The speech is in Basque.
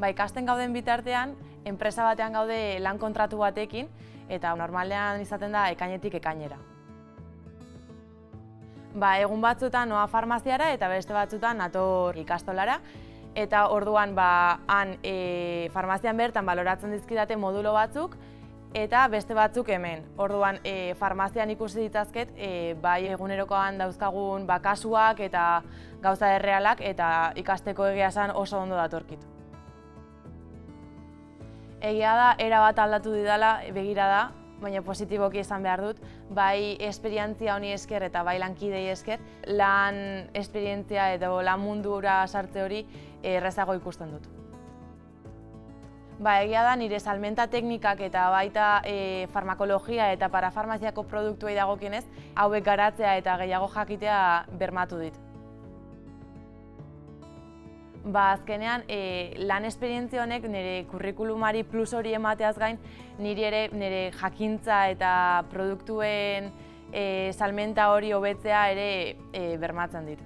Ikasten gauden bitartean, enpresa batean gaude lan kontratu batekin, eta normalean izaten da ekainetik ekainera. Egun batzuetan noa farmaziara eta beste batzuetan nator ikastolara, eta orduan han farmazian bertan baloratzen dizkidate modulo batzuk, eta beste batzuk hemen. Orduan, farmazian ikusi ditazket, bai egunerokoan dauzkagun kasuak eta gauza errealak, eta ikasteko egia esan oso ondo datorkit. Egia da, erabat aldatu didala begirada, baina positiboki esan behar dut, bai esperientzia honi esker eta bai lankidei esker, lan esperientzia edo lan mundura sartze hori errazago ikusten dut. Egia da, nire salmenta teknikak eta baita farmakologia eta parafarmaziako produktuei dagokienez, hauek garatzea eta gehiago jakitea bermatu dit. Azkenean, lan esperientzia honek nire kurrikulumari plus hori emateaz gain, niri ere nire jakintza eta produktuen salmenta hori hobetzea ere bermatzen dit.